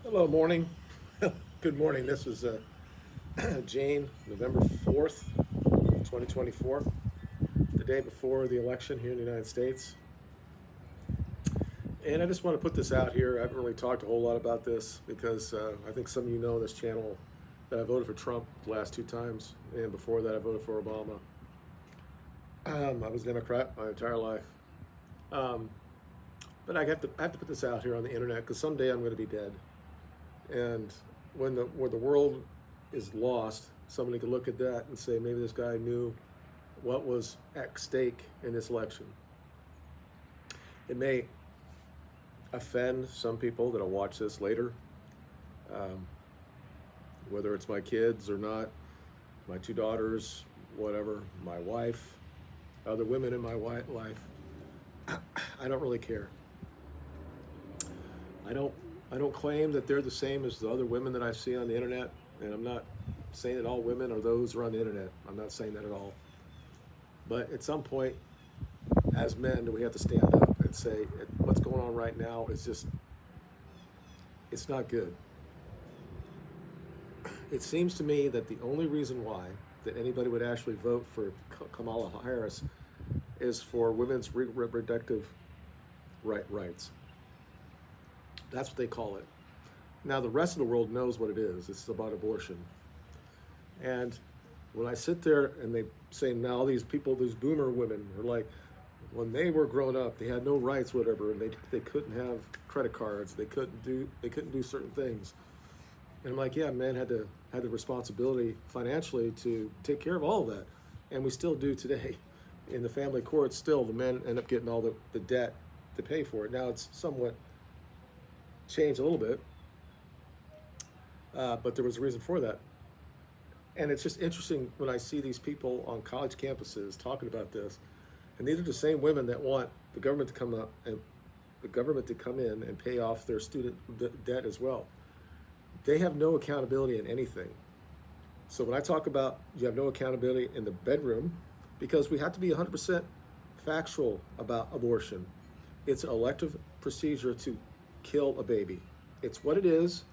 Hello, morning. Good morning. This is Jane, November 4th, 2024, the day before the election here in the United States. And I just want to put this out here. I haven't really talked a whole lot about this because I think some of you know on this channel that I voted for Trump the last two times, and before that, I voted for Obama. I was a Democrat my entire life. Um, but I have to put this out here on the internet because someday I'm going to be dead. And when the world is lost, somebody could look at that and say maybe this guy knew what was at stake in this election. It may offend some people that'll watch this later, um, whether it's my kids or not, my two daughters, whatever, my wife, other women in my life. I don't really care. I don't I don't claim that they're the same as the other women that I see on the internet, and I'm not saying that all women are those who are on the internet. I'm not saying that at all. But at some point, as men, we have to stand up and say what's going on right now is just it's not good. It seems to me that the only reason why that anybody would actually vote for Kamala Harris is for women's reproductive rights. That's what they call it. Now, the rest of the world knows what it is. It's about abortion. And when I sit there and they say now these people, these boomer women are like, when they were growing up, they had no rights, whatever, and they couldn't have credit cards, they couldn't do certain things. And I'm like, yeah, men had the responsibility financially to take care of all of that, and we still do today. In the family court, still the men end up getting all the debt to pay for it. Now it's somewhat changed a little bit, but there was a reason for that. And it's just interesting when I see these people on college campuses talking about this, and these are the same women that want the government to come up and the government to come in and pay off their student debt as well. They have no accountability in anything. So when I talk about you have no accountability in the bedroom, because we have to be 100% factual about abortion. It's an elective procedure to kill a baby. It's what it is.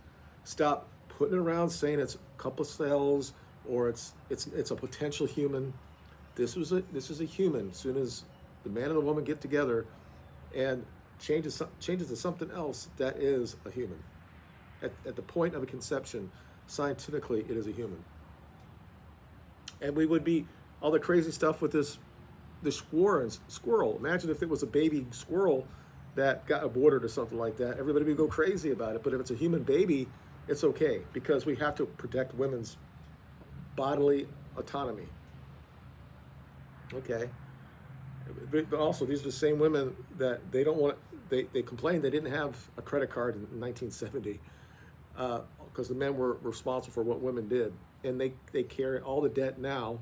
Stop putting it around saying it's a couple of cells or it's a potential human. This is a human. As soon as the man and the woman get together and changes to something else, that is a human. At the point of a conception, scientifically, it is a human. And we would be all the crazy stuff with this squirrel. Imagine if it was a baby squirrel that got aborted or something like that. Everybody would go crazy about it. But if it's a human baby, it's okay because we have to protect women's bodily autonomy. Okay. But also, these are the same women that they don't want. They complained they didn't have a credit card in 1970 because the men were responsible for what women did, and they carry all the debt now,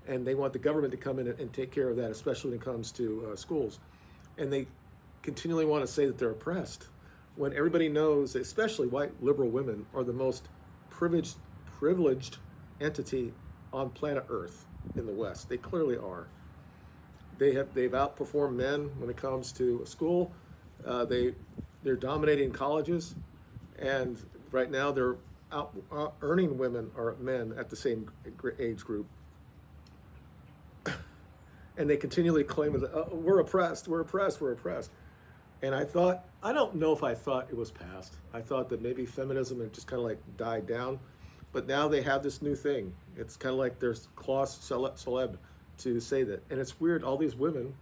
and they want the government to come in and take care of that, especially when it comes to schools, and they continually want to say that they're oppressed when everybody knows, especially white liberal women, are the most privileged entity on planet Earth in the West. They clearly are. They've outperformed men when it comes to school. They're dominating colleges, and right now they're out earning women or men at the same age group. And they continually claim that oh, we're oppressed, we're oppressed, we're oppressed. And I don't know if I thought it was past. I thought that maybe feminism had just kind of like died down, but now they have this new thing. It's kind of like there's Klaus Celeb to say that, and it's weird. All these women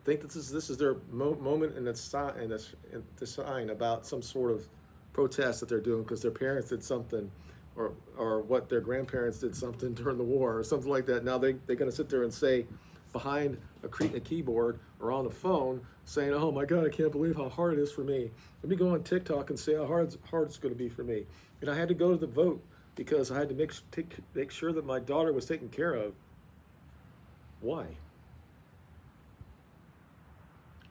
think that this is their moment and it's to sign about some sort of protest that they're doing because their parents did something, or what their grandparents did something during the war or something like that. Now they're going to sit there and say behind a keyboard or on the phone saying, oh my God, I can't believe how hard it is for me. Let me go on TikTok and say how hard it's going to be for me. And I had to go to the vote because I had to make sure that my daughter was taken care of. Why?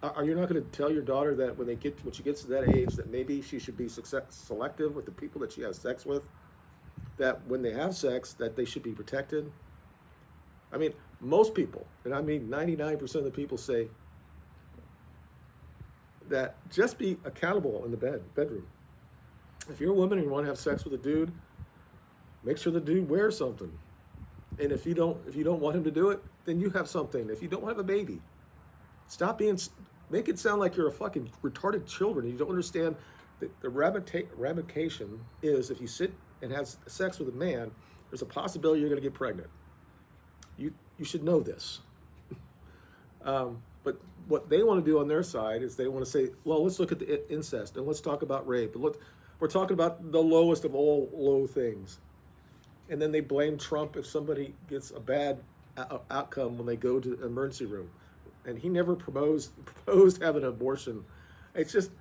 Are you not going to tell your daughter that when she gets to that age that maybe she should be selective with the people that she has sex with? That when they have sex, that they should be protected? I mean, most people, and I mean 99% of the people say that just be accountable in the bedroom. If you're a woman and you want to have sex with a dude, make sure the dude wears something. And if you don't want him to do it, then you have something. If you don't have a baby, stop being, make it sound like you're a fucking retarded children. You don't understand the ramification is if you sit and have sex with a man, there's a possibility you're going to get pregnant. You should know this. But what they want to do on their side is they want to say, well, let's look at the incest and let's talk about rape. And we're talking about the lowest of all low things. And then they blame Trump if somebody gets a bad outcome when they go to the emergency room. And he never proposed having an abortion. It's just,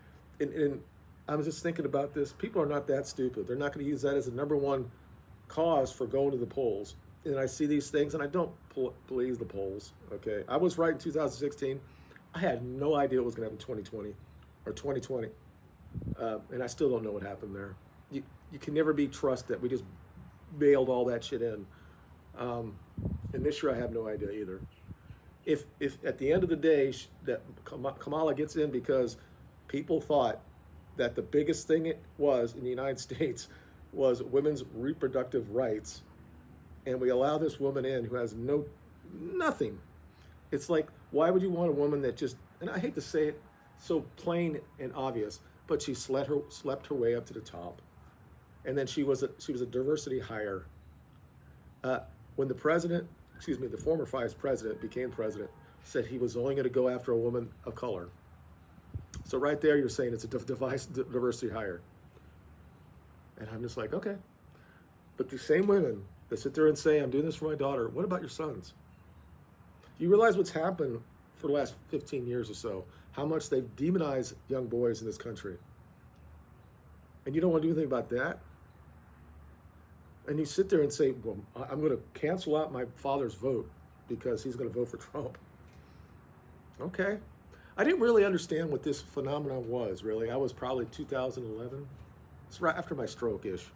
and I was just thinking about this. People are not that stupid. They're not going to use that as the number one cause for going to the polls. And I see these things, and I don't believe the polls. Okay, I was right in 2016. I had no idea what was going to happen in 2020 or 2020, and I still don't know what happened there. You can never be trusted. We just bailed all that shit in, and this year I have no idea either. If at the end of the day that Kamala gets in because people thought that the biggest thing it was in the United States was women's reproductive rights, and we allow this woman in who has nothing. It's like, why would you want a woman that just, and I hate to say it so plain and obvious, but she slept her way up to the top. And then she was a diversity hire. When the former vice president became president, said he was only going to go after a woman of color. So right there, you're saying it's a diversity hire. And I'm just like, okay. But the same women that sit there and say, I'm doing this for my daughter, what about your sons? Do you realize what's happened for the last 15 years or so? How much they've demonized young boys in this country. And you don't want to do anything about that? And you sit there and say, well, I'm going to cancel out my father's vote because he's going to vote for Trump. Okay. I didn't really understand what this phenomenon was, really. I was probably 2011. It's right after my stroke-ish.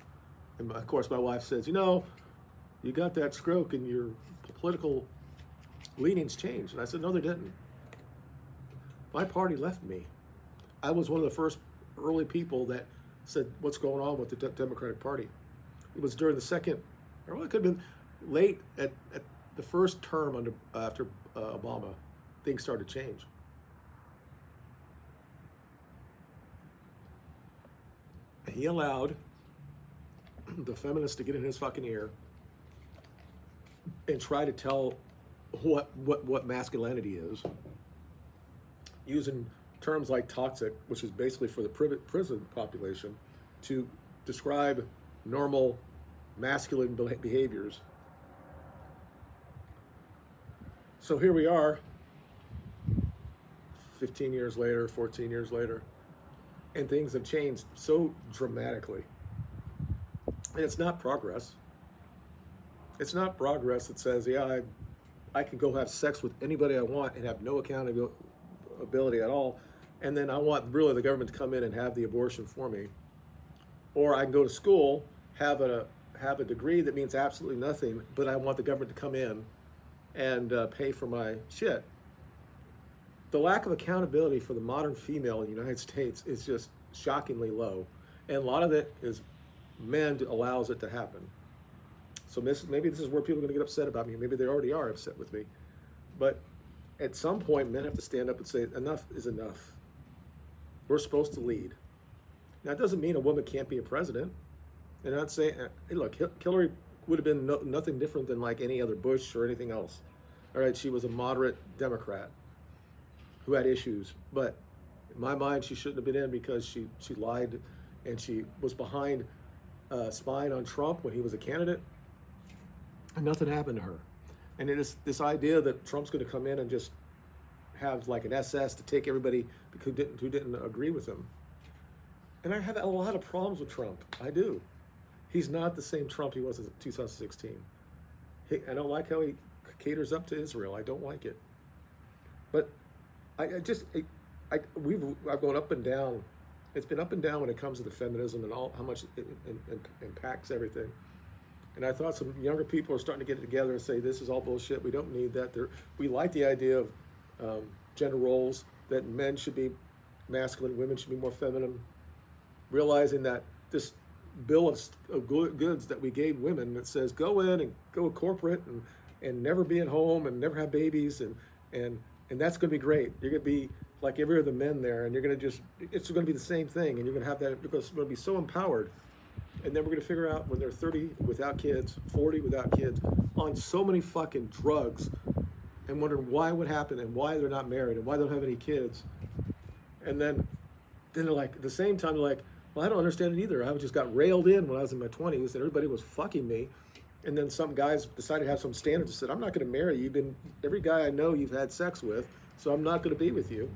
And of course, my wife says, you got that stroke and your political leanings changed. And I said, no, they didn't. My party left me. I was one of the first early people that said, what's going on with the Democratic Party? It was during the second, or it could have been late at the first term after Obama, things started to change. He allowed the feminists to get in his fucking ear and try to tell what masculinity is, using terms like toxic, which is basically for the prison population, to describe normal masculine behaviors. So here we are, 15 years later, 14 years later, and things have changed so dramatically. And it's not progress. It's not progress that says, yeah, I can go have sex with anybody I want and have no accountability at all, and then I want really the government to come in and have the abortion for me. Or I can go to school, have a degree that means absolutely nothing, but I want the government to come in and pay for my shit. The lack of accountability for the modern female in the United States is just shockingly low. And a lot of it is men allows it to happen. So maybe this is where people are going to get upset about me. Maybe they already are upset with me. But at some point, men have to stand up and say, enough is enough. We're supposed to lead. Now, it doesn't mean a woman can't be a president. And I'm not saying, hey, look, Hillary would have been nothing different than like any other Bush or anything else. All right, she was a moderate Democrat who had issues. But in my mind, she shouldn't have been in because she lied and she was behind spying on Trump when he was a candidate. And nothing happened to her. And it is this idea that Trump's going to come in and just have like an SS to take everybody who didn't agree with him. And I have a lot of problems with Trump. I do. He's not the same Trump he was in 2016. I don't like how he caters up to Israel. I don't like it. But I've gone up and down. It's been up and down when it comes to the feminism and how much it impacts everything. And I thought some younger people are starting to get it together and say, this is all bullshit. We don't need that. We like the idea of gender roles, that men should be masculine, women should be more feminine. Realizing that this bill of goods that we gave women that says go in and go corporate and never be at home and never have babies and that's going to be great. You're going to be like every other men there, and you're going to just, it's going to be the same thing, and you're going to have that because it's going to be so empowered. And then we're going to figure out when they're 30 without kids, 40 without kids, on so many fucking drugs, and wondering why would happen and why they're not married and why they don't have any kids. And then they're like, at the same time, they're like, well, I don't understand it either. I just got railed in when I was in my 20s, and everybody was fucking me. And then some guys decided to have some standards and said, I'm not going to marry you. Every guy I know you've had sex with, so I'm not going to be with you.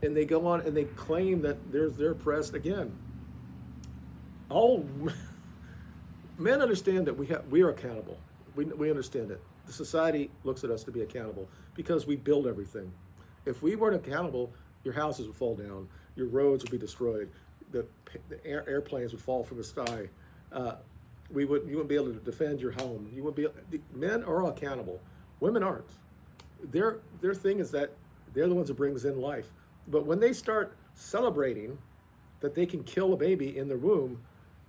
And they go on and they claim that they're oppressed again. All men understand that we are accountable. We understand it. The society looks at us to be accountable because we build everything. If we weren't accountable, your houses would fall down, your roads would be destroyed, the airplanes would fall from the sky. You wouldn't be able to defend your home. You wouldn't be. Men are accountable. Women aren't. Their thing is that they're the ones that brings in life. But when they start celebrating that they can kill a baby in the womb,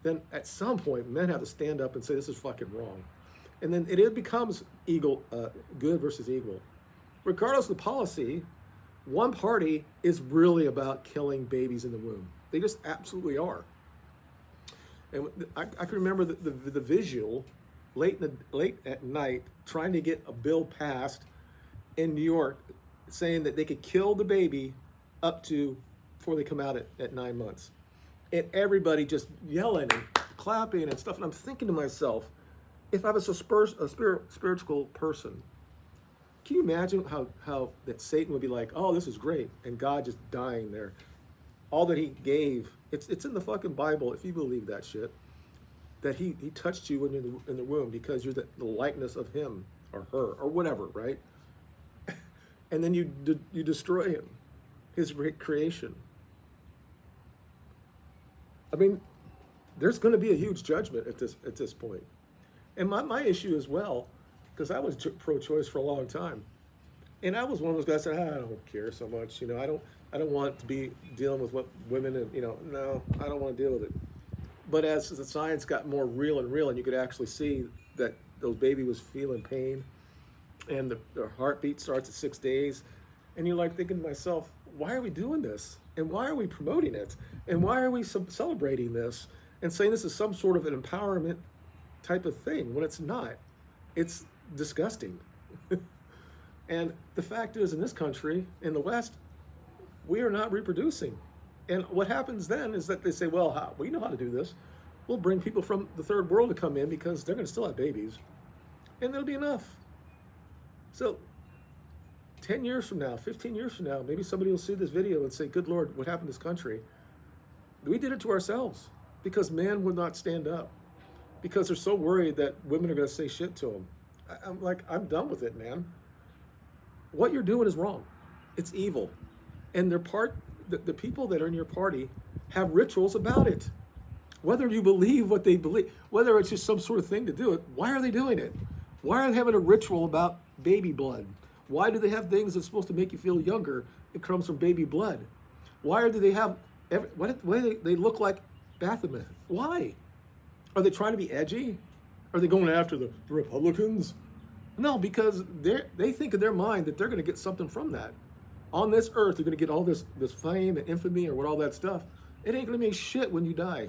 then at some point men have to stand up and say this is fucking wrong. And then it becomes good versus evil. Regardless of the policy, one party is really about killing babies in the womb. They just absolutely are. And I can remember the visual late at night trying to get a bill passed in New York saying that they could kill the baby up to before they come out at 9 months. And everybody just yelling and clapping and stuff. And I'm thinking to myself, if I was a spiritual person, can you imagine how that Satan would be like, oh, this is great, and God just dying there. All that he gave, it's in the fucking Bible, if you believe that shit, that he touched you when you're in the womb because you're the likeness of him or her or whatever, right? And then you destroy him, his creation. I mean, there's going to be a huge judgment at this point. And my issue as well, because I was pro-choice for a long time, and I was one of those guys that said, I don't care so much, I don't want to be dealing with what women and no, I don't want to deal with it. But as the science got more real and you could actually see that those baby was feeling pain, and their heartbeat starts at 6 days, and you're like thinking to myself, why are we doing this? And why are we promoting it? And why are we celebrating this and saying this is some sort of an empowerment type of thing when it's not? It's disgusting. And the fact is, in this country, in the West, we are not reproducing. And what happens then is that they say, well, we know how to do this. We'll bring people from the third world to come in because they're going to still have babies. And that'll be enough. So 10 years from now, 15 years from now, maybe somebody will see this video and say, good Lord, what happened to this country? We did it to ourselves because man would not stand up, because they're so worried that women are going to say shit to them. I'm like, I'm done with it, man. What you're doing is wrong. It's evil. And the people that are in your party have rituals about it. Whether you believe what they believe, whether it's just some sort of thing to do it, why are they doing it? Why are they having a ritual about baby blood? Why do they have things that's supposed to make you feel younger? It comes from baby blood. Why do they have, why they look like Baphomet? Why? Are they trying to be edgy? Are they going after the Republicans? No, because they think in their mind that they're going to get something from that. On this earth, they're going to get all this fame and infamy or what all that stuff. It ain't going to mean shit when you die.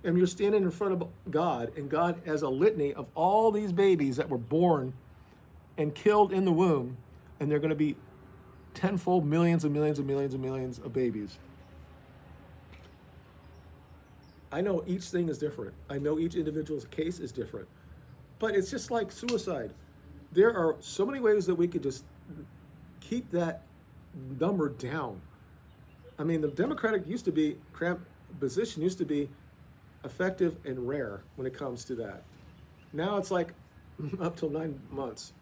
And you're standing in front of God, and God has a litany of all these babies that were born and killed in the womb, and they're going to be tenfold millions and millions and millions and millions of babies. I know each thing is different. I know each individual's case is different. But it's just like suicide. There are so many ways that we could just keep that number down. I mean, the Democratic position used to be effective and rare when it comes to that. Now it's like up till 9 months.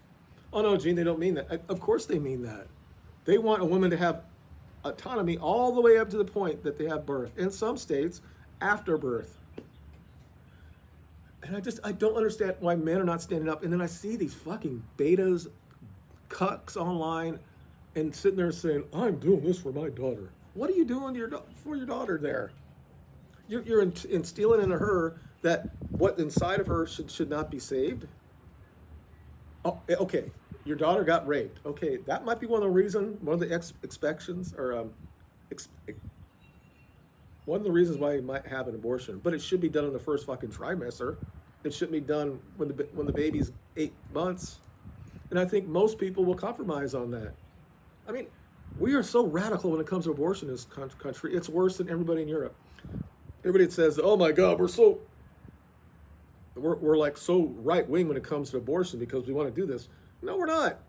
Oh no, Gene, they don't mean that. Of course they mean that. They want a woman to have autonomy all the way up to the point that they have birth. In some states, after birth. And I don't understand why men are not standing up. And then I see these fucking betas, cucks online, and sitting there saying, I'm doing this for my daughter. What are you doing for your daughter there? You're instilling into her that what inside of her should not be saved. Oh, okay. Your daughter got raped. Okay, that might be one of the reasons, one of the expectations, or ex, one of the reasons why you might have an abortion. But it should be done in the first fucking trimester. It shouldn't be done when the baby's 8 months. And I think most people will compromise on that. I mean, we are so radical when it comes to abortion in this country. It's worse than everybody in Europe. Everybody says, "Oh my God, we're like so right wing when it comes to abortion because we want to do this." No, we're not.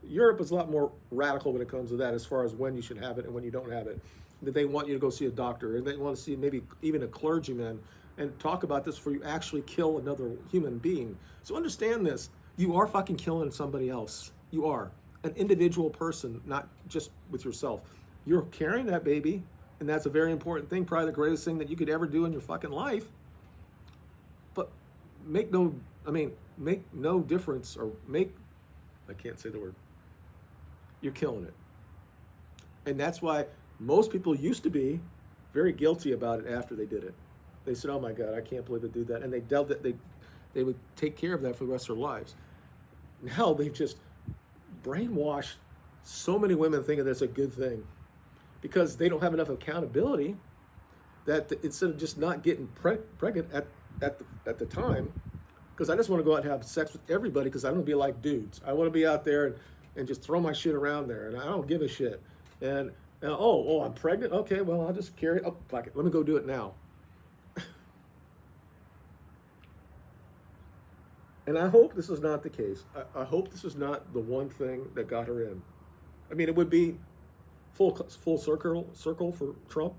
Europe is a lot more radical when it comes to that, as far as when you should have it and when you don't have it. That they want you to go see a doctor, and they want to see maybe even a clergyman and talk about this before you actually kill another human being. So understand this: you are fucking killing somebody else. You are an individual person, not just with yourself. You're carrying that baby, and that's a very important thing, probably the greatest thing that you could ever do in your fucking life. But make no difference, or I can't say the word. You're killing it. And that's why most people used to be very guilty about it after they did it. They said, "Oh my God, I can't believe they did that." And they dealt that they would take care of that for the rest of their lives. Now they've just brainwashed so many women thinking that's a good thing, because they don't have enough accountability, that instead of just not getting pregnant at the time, because I just want to go out and have sex with everybody, because I don't want to be like dudes. I want to be out there and just throw my shit around there, and I don't give a shit. And I'm pregnant? Okay, well, I'll just carry it. Oh, fuck it. Let me go do it now. And I hope this is not the case. I hope this is not the one thing that got her in. I mean, it would be full circle for Trump.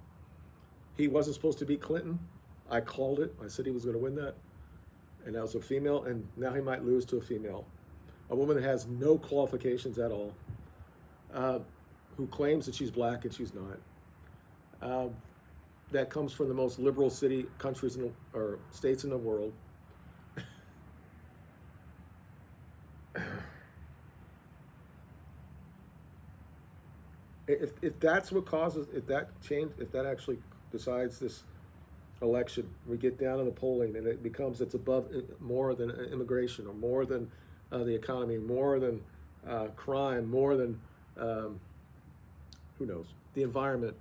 He wasn't supposed to beat Clinton. I called it. I said he was going to win that. And that was a female, and now he might lose to a female. A woman that has no qualifications at all, who claims that she's black and she's not. That comes from the most liberal countries or states in the world. If that's what causes, if that actually decides this election, we get down to the polling and it's above more than immigration, or more than the economy, more than crime, more than who knows, the environment.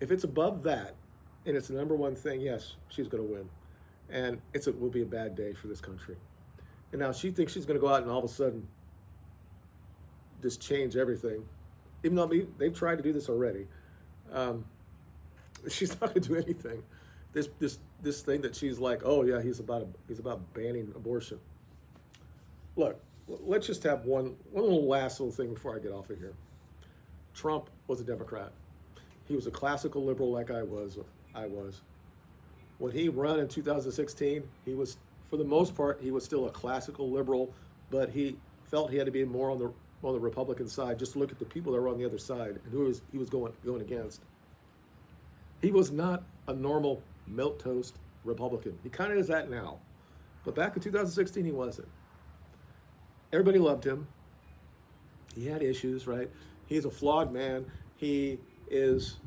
If it's above that and it's the number one thing, yes, she's going to win, and it will be a bad day for this country. And now she thinks she's going to go out and all of a sudden just change everything, even though they've tried to do this already. She's not going to do anything. This thing that she's like, oh yeah, he's about banning abortion. Look, let's just have one last little thing before I get off of here. Trump was a Democrat. He was a classical liberal like I was. When he ran in 2016, he was, for the most part, he was still a classical liberal, but he felt he had to be more on the Republican side. Just look at the people that were on the other side and who he was going against. He was not a normal milquetoast Republican. He kind of is that now, but back in 2016, he wasn't. Everybody loved him. He had issues, right? He's a flawed man. He is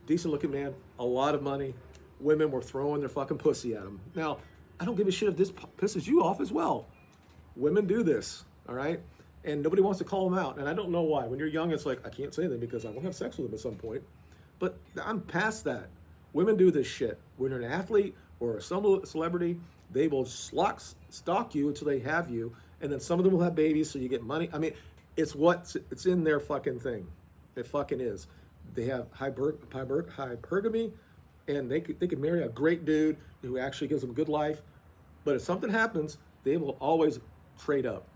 a decent-looking man, a lot of money. Women were throwing their fucking pussy at him. Now, I don't give a shit if this pisses you off as well. Women do this, all right? And nobody wants to call them out. And I don't know why. When you're young, it's like, I can't say anything because I won't have sex with them at some point. But I'm past that. Women do this shit. When you're an athlete or a celebrity, they will stalk you until they have you. And then some of them will have babies so you get money. I mean, it's in their fucking thing. It fucking is. They have hypergamy, and they could marry a great dude who actually gives them a good life. But if something happens, they will always trade up.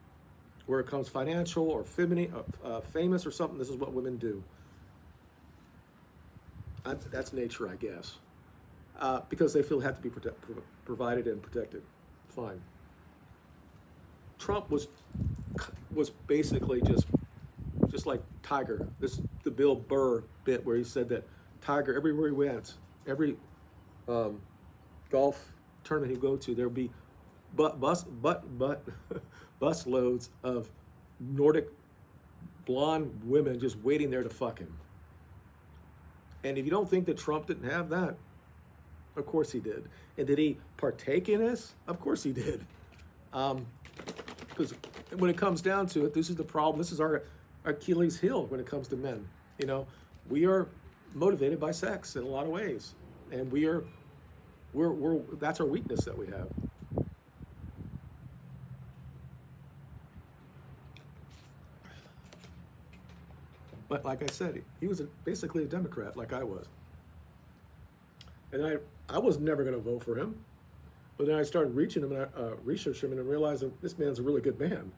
Where it comes financial or famous or something, this is what women do. That's nature, I guess. Because they feel they have to be provided and protected. Fine. Trump was basically just like Tiger. The Bill Burr bit where he said that Tiger, everywhere he went, every golf tournament he'd go to, there'd be bus loads of Nordic blonde women just waiting there to fuck him. And if you don't think that Trump didn't have that, Of course he did. And did he partake in this? Of course he did. Because when it comes down to it, this is the problem. This is our Achilles heel when it comes to men. You know, we are motivated by sex in a lot of ways, and we're that's our weakness that we have. But like I said, he was basically a Democrat, like I was, and I was never going to vote for him. But then I started reaching him and researching him and realizing this man's a really good man,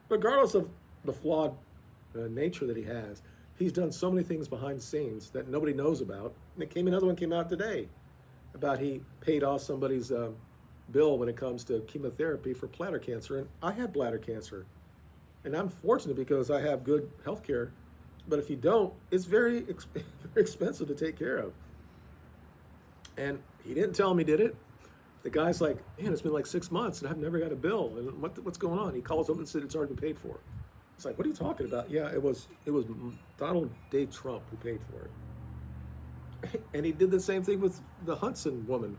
regardless of the flawed nature that he has. He's done so many things behind the scenes that nobody knows about. And another one came out today about he paid off somebody's bill when it comes to chemotherapy for bladder cancer. And I had bladder cancer. And I'm fortunate because I have good health care. But if you don't, it's very expensive to take care of. And he didn't tell me, did it? The guy's like, man, it's been like 6 months and I've never got a bill. And what's going on? He calls up and said it's already been paid for. It's like, what are you talking about? Yeah, it was Donald J. Trump who paid for it. And he did the same thing with the Hudson woman.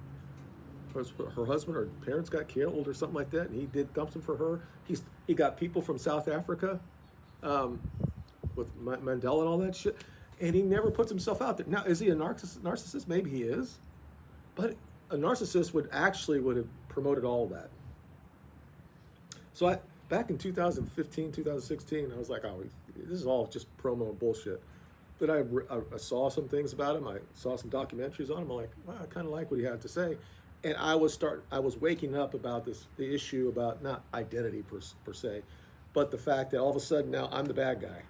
Her husband or parents got killed or something like that, and he did something for her. He got people from South Africa with Mandela and all that shit, and he never puts himself out there. Now, is he a narcissist? Maybe he is, but a narcissist would have promoted all of that. So back in 2015, 2016, I was like, oh, this is all just promo bullshit. Then I saw some things about him. I saw some documentaries on him. I'm like, well, I kind of like what he had to say. And I was waking up about the issue about not identity per se, but the fact that all of a sudden now I'm the bad guy.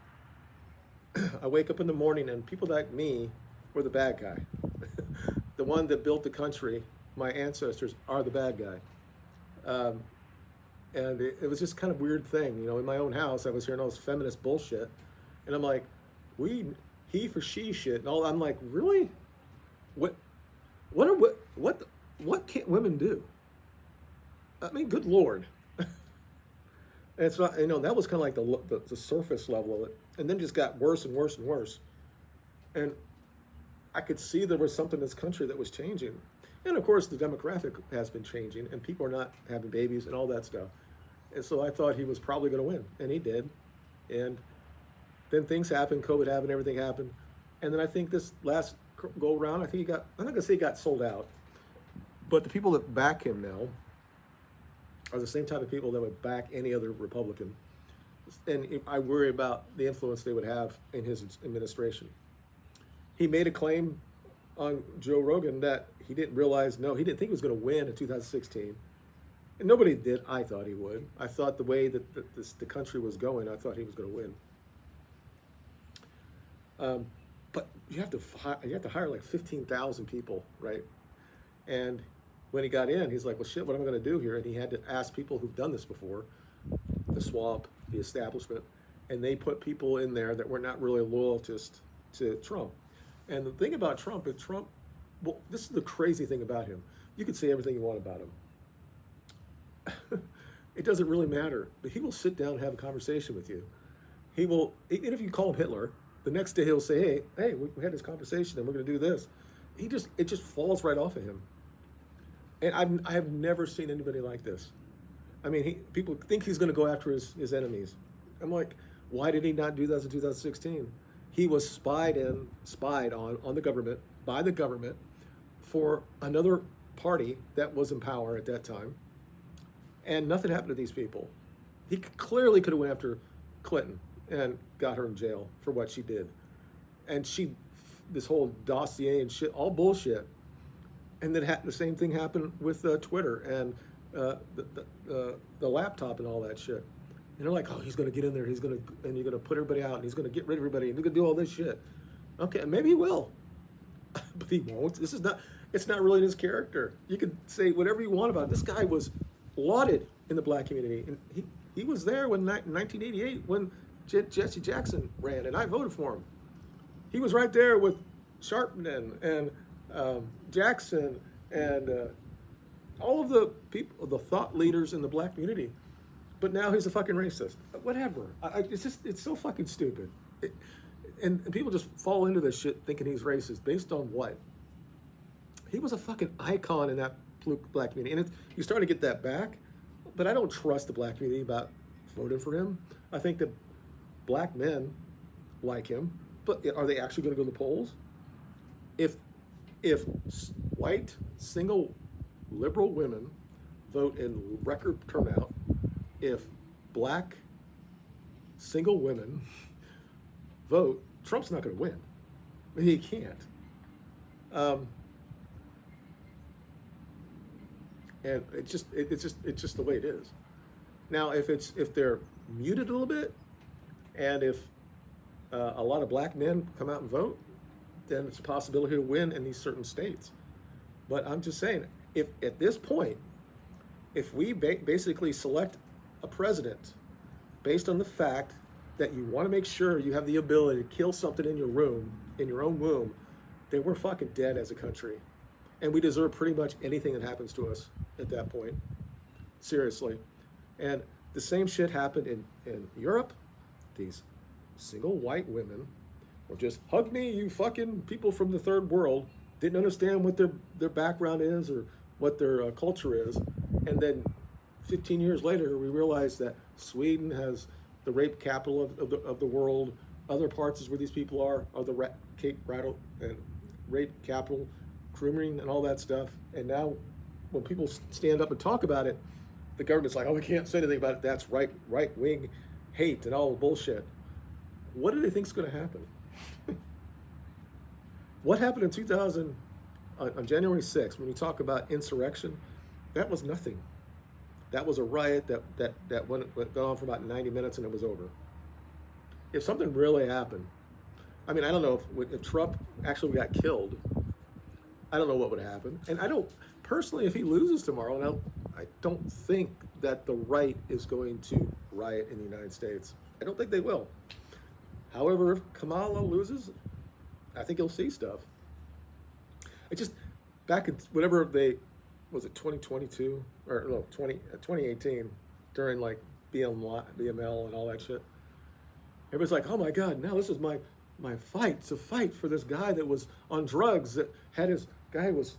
I wake up in the morning and people like me were the bad guy. The one that built the country, my ancestors, are the bad guy. And it was just kind of weird thing, you know. In my own house, I was hearing all this feminist bullshit, and I'm like, he for she shit, and all. I'm like, really? What can't women do? I mean, good Lord. And it's not, you know, that was kind of like the surface level of it, and then just got worse and worse and worse. And I could see there was something in this country that was changing. And of course, the demographic has been changing, and people are not having babies and all that stuff. And so I thought he was probably going to win, and he did. And then things happened, COVID happened, everything happened. And then I think this last go around, I'm not going to say he got sold out, but the people that back him now are the same type of people that would back any other Republican. And I worry about the influence they would have in his administration. He made a claim on Joe Rogan that he didn't think he was going to win in 2016. And nobody did. I thought he would. I thought the way that the country was going, I thought he was going to win. But you have to hire like 15,000 people, right? And when he got in, he's like, well, shit, what am I going to do here? And he had to ask people who've done this before, the swamp, the establishment, and they put people in there that were not really loyal to Trump. And the thing about Trump is well, this is the crazy thing about him. You can say everything you want about him. It doesn't really matter, but he will sit down and have a conversation with you. He will, even if you call him Hitler, the next day he'll say, hey, we had this conversation and we're going to do this. It just falls right off of him. And I have never seen anybody like this. I mean, people think he's going to go after his enemies. I'm like, why did he not do that in 2016? He was spied on the government, by the government, for another party that was in power at that time. And nothing happened to these people. He clearly could have went after Clinton and got her in jail for what she did. And this whole dossier and shit, all bullshit. And then the same thing happened with Twitter and the laptop and all that shit. And they're like, oh, he's going to get in there, and you're going to put everybody out, and he's going to get rid of everybody, and he's going to do all this shit. Okay, maybe he will. But he won't. It's not really in his character. You could say whatever you want about it. This guy was lauded in the black community. And he was there in 1988 when Jesse Jackson ran, and I voted for him. He was right there with Sharpton and Jackson and all of the people, the thought leaders in the black community. But now he's a fucking racist. Whatever. It's so fucking stupid. And people just fall into this shit thinking he's racist. Based on what? he was a fucking icon in that black community. And you're starting to get that back, but I don't trust the black community about voting for him. I think that black men like him, but are they actually going to go to the polls? If white single liberal women vote in record turnout, if black single women vote, Trump's not going to win. I mean, he can't. And it's just the way it is. Now, if they're muted a little bit, and if a lot of black men come out and vote, then it's a possibility to win in these certain states. But I'm just saying, if at this point, if we basically select a president based on the fact that you want to make sure you have the ability to kill something in your room, in your own womb, then we're fucking dead as a country. And we deserve pretty much anything that happens to us at that point. Seriously. And the same shit happened in Europe. These single white women were just, hug me, you fucking people from the third world. Didn't understand what their background is or what their culture is. And then 15 years later, we realized that Sweden has the rape capital of the world. Other parts is where these people are the rape capital, grooming and all that stuff. And now when people stand up and talk about it, the government's like, oh, we can't say anything about it. That's right-wing hate and all the bullshit. What do they think is going to happen? What happened in on January 6th, when you talk about insurrection? That was nothing. That was a riot that went on for about 90 minutes and it was over. If something really happened, I mean, I don't know if Trump actually got killed, I don't know what would happen. And I don't, personally, if he loses tomorrow, I don't think that the right is going to riot in the United States. I don't think they will. However, if Kamala loses, I think you'll see stuff. It just, back in whatever was it 2022 or no 2018 during like BML and all that shit. Everybody's like, oh my God, now this is my fight to fight for this guy that was on drugs, that had his guy was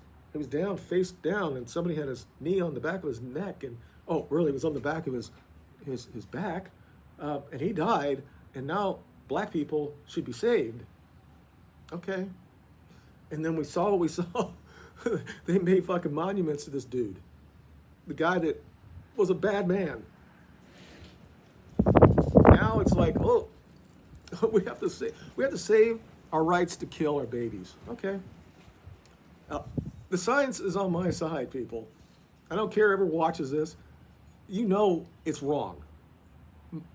down, face down, and somebody had his knee on the back of his neck, and oh really, it was on the back of his back, and he died, and now black people should be saved. Okay. And then we saw what we saw. They made fucking monuments to this dude. The guy that was a bad man. Now it's like, oh, we have to save our rights to kill our babies. Okay. The science is on my side, people. I don't care whoever watches this. You know it's wrong.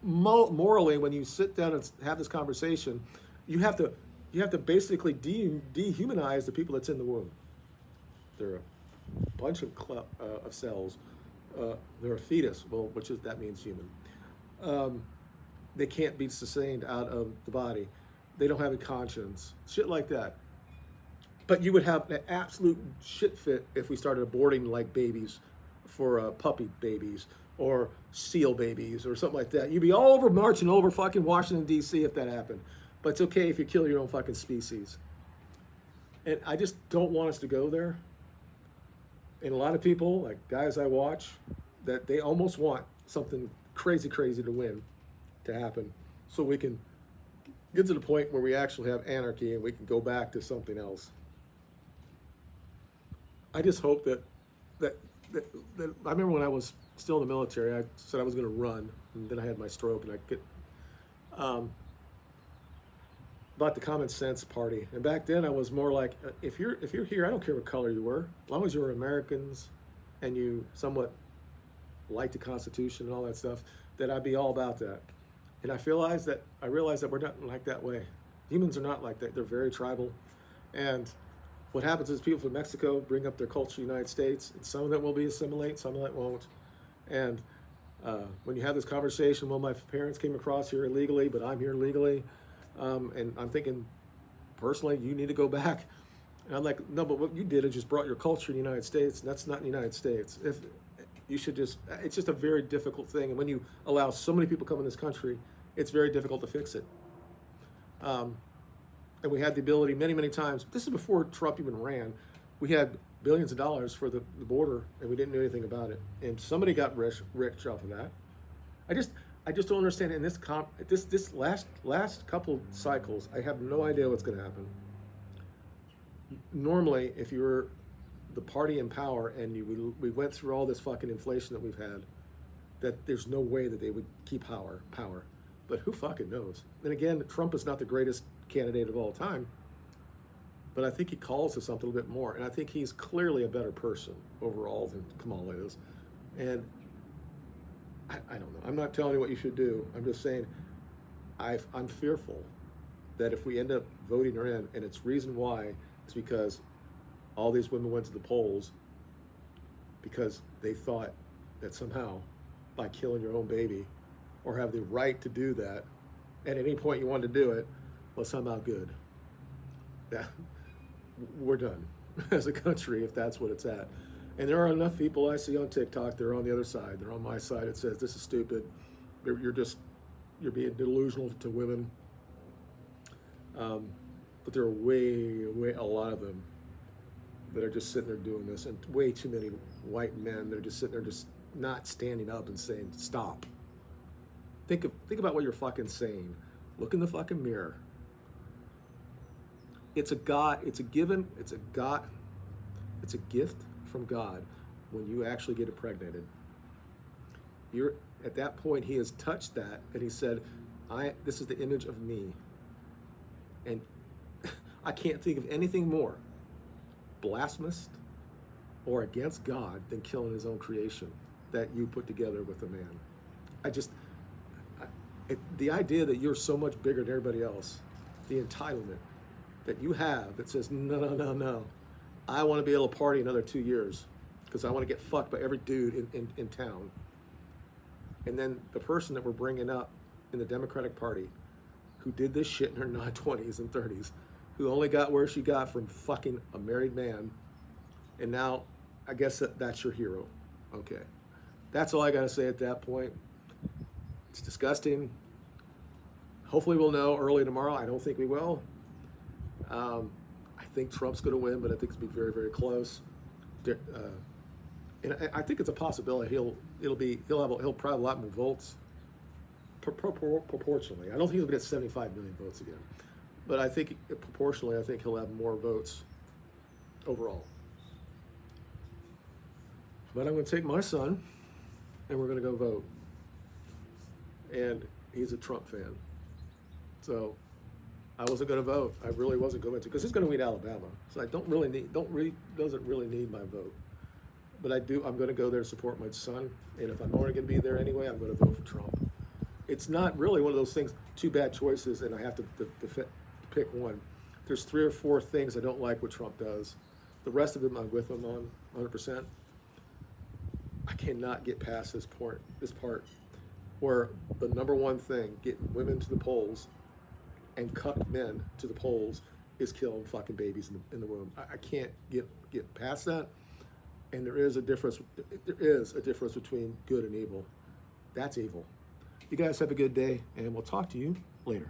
Morally, when you sit down and have this conversation, you have to basically dehumanize the people that's in the womb. They're a bunch of cells. They're a fetus, well, that means human. They can't be sustained out of the body. They don't have a conscience. Shit like that. But you would have an absolute shit fit if we started aborting like babies for puppy babies or seal babies or something like that. You'd be all over marching over fucking Washington, D.C. if that happened. But it's okay if you kill your own fucking species. And I just don't want us to go there. And a lot of people, like guys I watch, that they almost want something crazy to win, to happen, so we can get to the point where we actually have anarchy and we can go back to something else. I just hope that I remember when I was still in the military, I said I was going to run, and then I had my stroke, and I get about the common sense party. And back then I was more like, if you're here, I don't care what color you were, as long as you were Americans and you somewhat liked the Constitution and all that stuff, that I'd be all about that. And I realized that we're not like that way. Humans are not like that. They're very tribal. And what happens is people from Mexico bring up their culture in the United States, and some of them will be assimilate, some of them won't. And when you have this conversation, well, my parents came across here illegally, but I'm here legally. And I'm thinking, personally, you need to go back. And I'm like, no, but what you did is just brought your culture in the United States, and that's not in the United States. If you should it's just a very difficult thing. And when you allow so many people come in this country, it's very difficult to fix it. And we had the ability many times, this is before Trump even ran, We had billions of dollars for the border, and we didn't do anything about it. And somebody got rich off of that. I just I just don't understand. In this last couple cycles, I have no idea what's going to happen. Normally, if you were the party in power and we went through all this fucking inflation that we've had, that there's no way that they would keep power. But who fucking knows? And again, Trump is not the greatest candidate of all time, but I think he calls to something a little bit more. And I think he's clearly a better person overall than Kamala is. And I don't know. I'm not telling you what you should do. I'm just saying I'm fearful that if we end up voting her in, and it's reason why is because all these women went to the polls because they thought that somehow by killing your own baby or have the right to do that at any point you wanted to do it was somehow good. That we're done as a country if that's what it's at. And there are enough people I see on TikTok, they're on the other side, they're on my side, it says this is stupid, you're being delusional to women. But there are way a lot of them that are just sitting there doing this, and way too many white men that are just sitting there just not standing up and saying stop. Think about what you're fucking saying. Look in the fucking mirror. It's a gift from God when you actually get impregnated. You're at that point, he has touched that and he said, this is the image of me. And I can't think of anything more blasphemous or against God than killing his own creation that you put together with a man. The idea that you're so much bigger than everybody else, the entitlement that you have that says, no, I want to be able to party another 2 years because I want to get fucked by every dude in town. And then the person that we're bringing up in the Democratic Party who did this shit in her 20s and 30s, who only got where she got from fucking a married man, and now I guess that's your hero. Okay. That's all I got to say at that point. It's disgusting. Hopefully we'll know early tomorrow. I don't think we will. I think Trump's going to win, but I think it's going to be very, very close. And I think it's a possibility he'll probably have a lot more votes proportionally. I don't think he'll get 75 million votes again, but I think proportionally, I think he'll have more votes overall. But I'm going to take my son, and we're going to go vote. And he's a Trump fan, so I wasn't going to vote. I really wasn't going to, because he's going to win Alabama. So I doesn't really need my vote. But I do. I'm going to go there to support my son. And if I'm only going to be there anyway, I'm going to vote for Trump. It's not really one of those things. Two bad choices, and I have to pick one. There's 3 or 4 things I don't like what Trump does. The rest of them I'm with him on 100%. I cannot get past this part, where the number one thing, getting women to the polls and cucked men to the polls, is killing fucking babies in the womb. I can't get past that. And there is a difference between good and evil. That's evil. You guys have a good day, and we'll talk to you later.